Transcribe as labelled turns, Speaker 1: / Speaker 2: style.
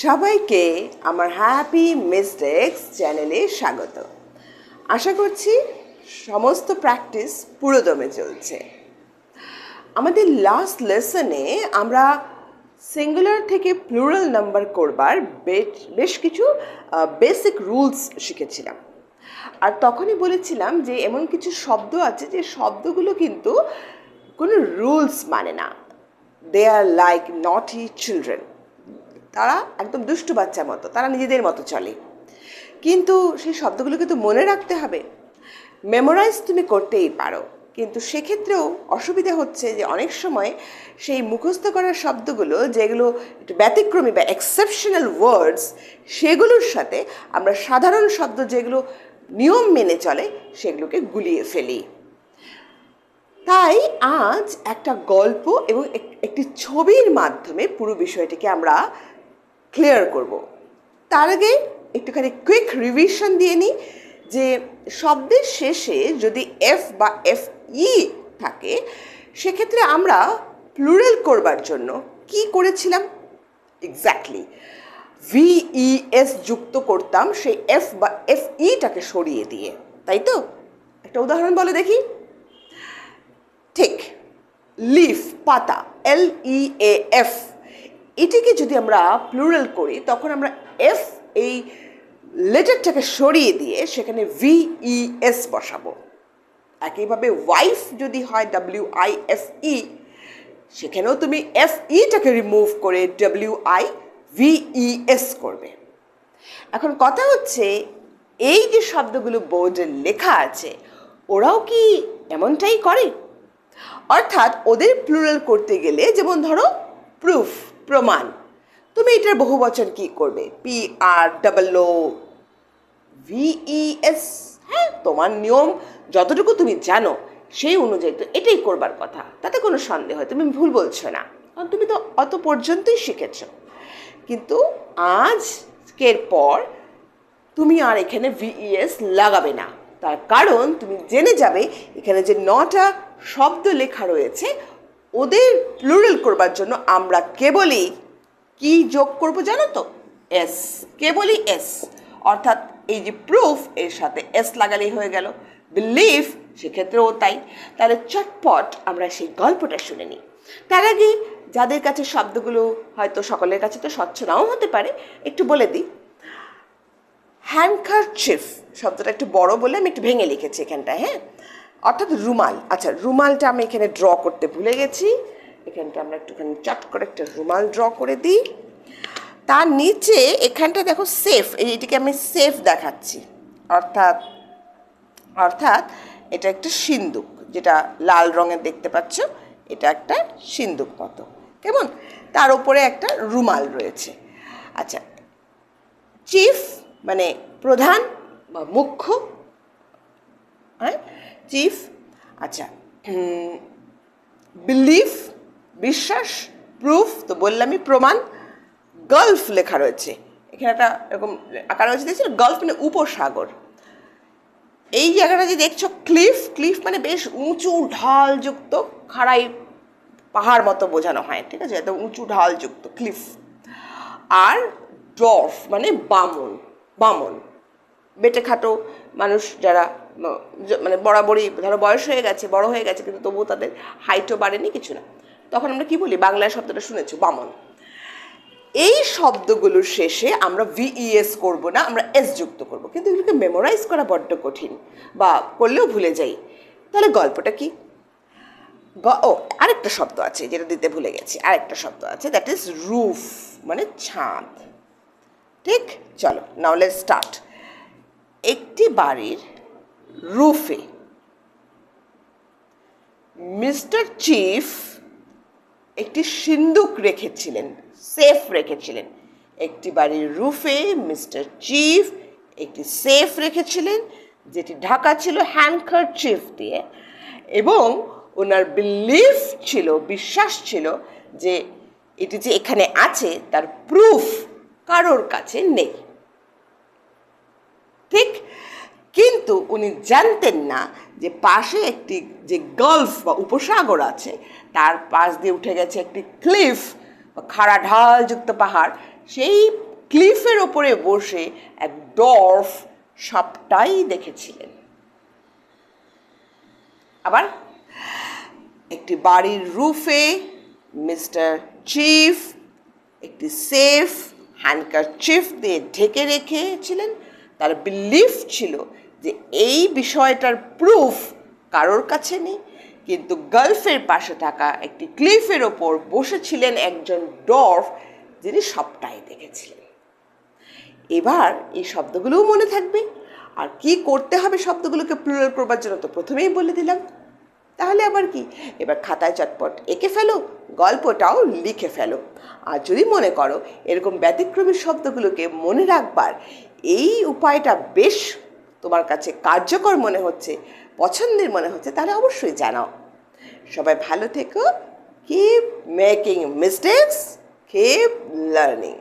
Speaker 1: সবাইকে আমার happy mistakes চ্যানেলে স্বাগত। আশা করছি সমস্ত প্র্যাকটিস পুরোদমে চলছে। আমাদের লাস্ট লেসনে আমরা সিঙ্গুলার থেকে প্লুরাল নাম্বার করবার বেশ কিছু বেসিক রুলস শিখেছিলাম। আর তখনই বলেছিলাম যে এমন কিছু শব্দ আছে যে শব্দগুলো কিন্তু কোনো রুলস মানে না। দে আর লাইক নটি চিলড্রেন। তারা একদম দুষ্টু বাচ্চার মতো, তারা নিজেদের মতো চলে। কিন্তু সেই শব্দগুলো কিন্তু মনে রাখতে হবে। মেমোরাইজ তুমি করতেই পারো, কিন্তু সেক্ষেত্রেও অসুবিধা হচ্ছে যে অনেক সময় সেই মুখস্থ করার শব্দগুলো যেগুলো একটু ব্যতিক্রমী বা এক্সেপশনাল ওয়ার্ডস, সেগুলোর সাথে আমরা সাধারণ শব্দ যেগুলো নিয়ম মেনে চলে সেগুলোকে গুলিয়ে ফেলি। তাই আজ একটা গল্প এবং একটি ছবির মাধ্যমে পুরো বিষয়টিকে আমরা ক্লিয়ার করব। তার আগে একটুখানি কুইক রিভিশন দিয়ে নিই যে শব্দের শেষে যদি এফ বা এফ ই থাকে সেক্ষেত্রে আমরা প্লুরাল করবার জন্য কি করেছিলাম। এক্স্যাক্টলি ভিইএস যুক্ত করতাম সেই এফ বা এফ ইটাকে সরিয়ে দিয়ে, তাই তো? একটা উদাহরণ বলে দেখি। ঠিক, লিফ, পাতা, LEAF, এটিকে যদি আমরা প্লুরাল করি তখন আমরা এফ এই লেটারটাকে সরিয়ে দিয়ে সেখানে VES বসাবো। একইভাবে ওয়াইফ যদি হয় WIFE, সেখানেও তুমি FEটাকে রিমুভ করে WIVES করবে। এখন কথা হচ্ছে এই যে শব্দগুলো বোর্ডে লেখা আছে ওরাও কি এমনটাই করে? অর্থাৎ ওদের প্লুরাল করতে গেলে যেমন ধরো প্রুফ, প্রমাণ, তুমি এটার বহুবচন কি করবে? PROOVES। হ্যাঁ, তোমার নিয়ম যতটুকু তুমি জানো সেই অনুযায়ী তো এটাই করবার কথা, তাতে কোনো সন্দেহ হয়, তুমি ভুল বলছো না, কারণ তুমি তো অত পর্যন্তই শিখেছ। কিন্তু আজকের পর তুমি আর এখানে VES লাগাবে না, তার কারণ তুমি জেনে যাবে এখানে যে 9টা শব্দ লেখা রয়েছে ওদের প্লুরাল করবার জন্য আমরা কেবলই কি যোগ করব জানো তো? এস, কেবলই এস। অর্থাৎ এই যে প্রুফ এর সাথে এস লাগালেই হয়ে গেল, বিলিভ সেক্ষেত্রেও তাই। তাহলে চটপট আমরা সেই গল্পটা শুনে নিই। তার আগে যাদের কাছে শব্দগুলো হয়তো সকলের কাছে তো স্বচ্ছ নাও হতে পারে, একটু বলে দিই। হ্যান্ডকারচিফ শব্দটা একটু বড় বলে আমি একটু ভেঙে লিখেছি এখানটায়, হ্যাঁ, অর্থাৎ রুমাল। আচ্ছা, রুমালটা আমি এখানে ড্র করতে ভুলে গেছি, এখানটা আমরা একটুখানি চট করে একটা রুমাল ড্র করে দিই। তার নিচে এখানটা দেখো সেফ, এইটিকে আমি সেফ দেখাচ্ছি, অর্থাৎ অর্থাৎ এটা একটা সিন্দুক, যেটা লাল রঙের দেখতে পাচ্ছ, এটা একটা সিন্দুক মতো, কেমন? তার উপরে একটা রুমাল রয়েছে। আচ্ছা, চিফ মানে প্রধান বা মুখ্য, হ্যাঁ, চিফ। আচ্ছা, বিলিফ বিশ্বাস, প্রুফ তো বললামই প্রমাণ, গালফ লেখা রয়েছে এখানে একটা এরকম আকার রয়েছে, দেখছি গালফ মানে উপসাগর। এই জায়গাটা যে দেখছো ক্লিফ, ক্লিফ মানে বেশ উঁচু ঢালযুক্ত, খাড়াই পাহাড় মতো বোঝানো হয়, ঠিক আছে, এত উঁচু ঢালযুক্ত ক্লিফ। আর ডর্ফ মানে বামন, বামন বেটে খাটো মানুষ যারা মানে বরাবরই ধরো বয়স হয়ে গেছে, বড় হয়ে গেছে, কিন্তু তবুও তাদের হাইটও বাড়েনি কিছু না, তখন আমরা কি বলি? বাংলায় শব্দটা শুনেছো, বামন। এই শব্দগুলোর শেষে আমরা VES করব না, আমরা এস যুক্ত করব, কিন্তু এগুলোকে মেমোরাইজ করা বড্ড কঠিন, বা করলেও ভুলে যাই। তাহলে গল্পটা কি? ও, আরেকটা শব্দ আছে যেটা দিতে ভুলে গেছি, আরেকটা শব্দ আছে, দ্যাট ইজ রুফ মানে ছাদ। ঠিক, চলো নাও লেটস স্টার্ট। একটি বাড়ির রুফে মিস্টার চিফ একটি সিন্দুক রেখেছিলেন, সেফ রেখেছিলেন। একটি বাড়ির রুফে মিস্টার চিফ একটি সেফ রেখেছিলেন, যেটি ঢাকা ছিল হ্যান্ডকারচিফ দিয়ে, এবং ওনার বিলিফ ছিল, বিশ্বাস ছিল যে এটি যে এখানে আছে তার প্রুফ কারোর কাছে নেই। ঠিক, কিন্তু উনি জানতেন না যে পাশে একটি যে গালফ বা উপসাগর আছে, তার পাশ দিয়ে উঠে গেছে একটি ক্লিফ, বা খাড়া ঢালযুক্ত পাহাড়, সেই ক্লিফের ওপরে বসে এক ডর্ফ সবটাই দেখেছিলেন। আবার একটি বাড়ির রুফে মিস্টার চিফ একটি সেফ হ্যান্ডকারচিফ দিয়ে ঢেকে রেখেছিলেন। তার বিলিফ ছিল যে এই বিষয়টার প্রুফ কারোর কাছে নেই, কিন্তু গালফের পাশে থাকা একটি ক্লিফের ওপর বসেছিলেন একজন ডর্ফ, যিনি সবটাই দেখেছিলেন। এবার এই শব্দগুলোও মনে থাকবে। আর কি করতে হবে শব্দগুলোকে প্লুরাল করবার জন্য তো প্রথমেই বলে দিলাম। তাহলে আবার কি, এবার খাতায় চটপট এঁকে ফেলো, গল্পটাও লিখে ফেলো। আর যদি মনে করো এরকম ব্যতিক্রমী শব্দগুলোকে মনে রাখবার এই উপায়টা বেশ তোমার কাছে কার্যকর মনে হচ্ছে, পছন্দের মনে হচ্ছে, তাহলে অবশ্যই জানাও। সবাই ভালো থেকো। Keep making mistakes, keep learning.